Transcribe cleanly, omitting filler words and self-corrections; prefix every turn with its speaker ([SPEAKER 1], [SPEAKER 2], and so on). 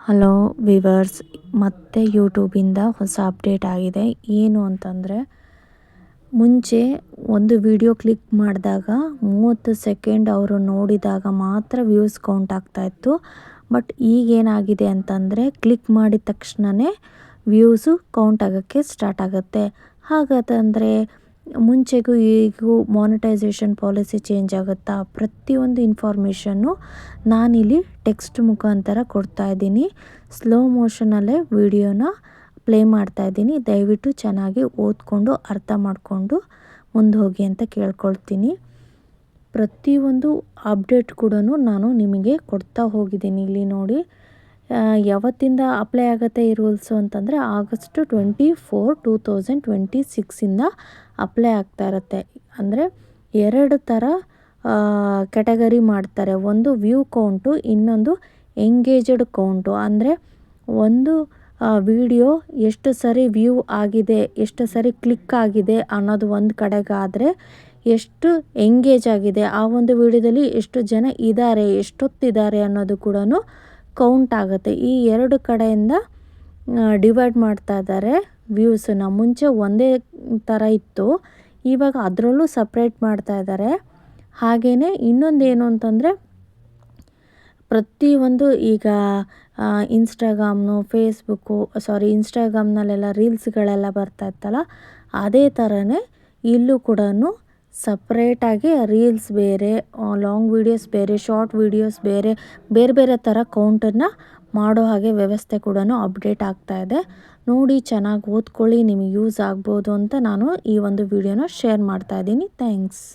[SPEAKER 1] Hello viewers, ಮತ್ತೆ ಯೂಟ್ಯೂಬಿಂದ ಹೊಸ update ಆಗಿದೆ. ಏನು ಅಂತಂದರೆ, ಮುಂಚೆ ಒಂದು ವಿಡಿಯೋ ಕ್ಲಿಕ್ ಮಾಡಿದಾಗ 30 ಸೆಕೆಂಡ್ ಅವರು ನೋಡಿದಾಗ ಮಾತ್ರ ವ್ಯೂಸ್ ಕೌಂಟ್ ಆಗ್ತಾಯಿತ್ತು. ಬಟ್ ಈಗೇನಾಗಿದೆ ಅಂತಂದರೆ, ಕ್ಲಿಕ್ ಮಾಡಿದ ತಕ್ಷಣವೇ ವ್ಯೂಸು ಕೌಂಟ್ ಆಗೋಕ್ಕೆ ಸ್ಟಾರ್ಟ್ ಆಗುತ್ತೆ. ಹಾಗಾದಂದರೆ ಮುಂಚೆಗೂ ಈಗೂ ಮಾನಿಟೈಸೇಷನ್ ಪಾಲಿಸಿ ಚೇಂಜ್ ಆಗುತ್ತಾ? ಪ್ರತಿಯೊಂದು ಇನ್ಫಾರ್ಮೇಷನ್ನು ನಾನಿಲ್ಲಿ ಟೆಕ್ಸ್ಟ್ ಮುಖಾಂತರ ಕೊಡ್ತಾ ಇದ್ದೀನಿ. ಸ್ಲೋ ಮೋಷನಲ್ಲೇ ವಿಡಿಯೋನ ಪ್ಲೇ ಮಾಡ್ತಾ ಇದ್ದೀನಿ. ದಯವಿಟ್ಟು ಚೆನ್ನಾಗಿ ಓದ್ಕೊಂಡು ಅರ್ಥ ಮಾಡಿಕೊಂಡು ಮುಂದೆ ಹೋಗಿ ಅಂತ ಕೇಳ್ಕೊಳ್ತೀನಿ. ಪ್ರತಿಯೊಂದು ಅಪ್ಡೇಟ್ ಕೂಡ ನಾನು ನಿಮಗೆ ಕೊಡ್ತಾ ಹೋಗಿದ್ದೀನಿ. ಇಲ್ಲಿ ನೋಡಿ, ಯಾವತ್ತಿಂದ ಅಪ್ಲೈ ಆಗುತ್ತೆ ಈ ರೂಲ್ಸು ಅಂತಂದರೆ ಆಗಸ್ಟ್ 24, 2026ಇಂದ ಅಪ್ಲೈ ಆಗ್ತಾ ಇರುತ್ತೆ. ಅಂದರೆ 2 ಥರ ಕ್ಯಾಟಗರಿ ಮಾಡ್ತಾರೆ. ಒಂದು ವ್ಯೂ ಕೌಂಟು, ಇನ್ನೊಂದು ಎಂಗೇಜ್ಡ್ ಕೌಂಟು. ಅಂದರೆ ಒಂದು ವಿಡಿಯೋ ಎಷ್ಟು ಸರಿ ವ್ಯೂ ಆಗಿದೆ, ಎಷ್ಟು ಸರಿ ಕ್ಲಿಕ್ ಆಗಿದೆ ಅನ್ನೋದು ಒಂದು ಕಡೆಗಾದರೆ, ಎಷ್ಟು ಎಂಗೇಜ್ ಆಗಿದೆ, ಆ ಒಂದು ವಿಡಿಯೋದಲ್ಲಿ ಎಷ್ಟು ಜನ ಇದ್ದಾರೆ, ಎಷ್ಟೊತ್ತಿದ್ದಾರೆ ಅನ್ನೋದು ಕೂಡ ಕೌಂಟ್ ಆಗುತ್ತೆ. ಈ 2 ಕಡೆಯಿಂದ ಡಿವೈಡ್ ಮಾಡ್ತಾ ಇದ್ದಾರೆ ವ್ಯೂಸನ್ನು. ಮುಂಚೆ ಒಂದೇ ಥರ ಇತ್ತು, ಇವಾಗ ಅದರಲ್ಲೂ ಸಪ್ರೇಟ್ ಮಾಡ್ತಾ ಇದ್ದಾರೆ. ಹಾಗೆಯೇ ಇನ್ನೊಂದೇನು ಅಂತಂದರೆ, ಪ್ರತಿಯೊಂದು ಈಗ ಇನ್ಸ್ಟಾಗ್ರಾಮ್ನಲ್ಲೆಲ್ಲ ರೀಲ್ಸ್ಗಳೆಲ್ಲ ಬರ್ತಾ ಇತ್ತಲ್ಲ, ಅದೇ ಥರನೇ ಇಲ್ಲೂ ಕೂಡ ಸಪ್ರೇಟಾಗಿ ರೀಲ್ಸ್ ಬೇರೆ, ಲಾಂಗ್ ವೀಡಿಯೋಸ್ ಬೇರೆ, ಶಾರ್ಟ್ ವೀಡಿಯೋಸ್ ಬೇರೆ, ಬೇರೆ ಬೇರೆ ಥರ ಕೌಂಟನ್ನು ಮಾಡೋ ಹಾಗೆ ವ್ಯವಸ್ಥೆ ಕೂಡ ಅಪ್ಡೇಟ್ ಆಗ್ತಾ ಇದೆ. ನೋಡಿ, ಚೆನ್ನಾಗಿ ಓದ್ಕೊಳ್ಳಿ, ನಿಮಗೆ ಯೂಸ್ ಆಗ್ಬೋದು ಅಂತ ನಾನು ಈ ಒಂದು ವಿಡಿಯೋನ ಶೇರ್ ಮಾಡ್ತಾ ಇದ್ದೀನಿ. ಥ್ಯಾಂಕ್ಸ್.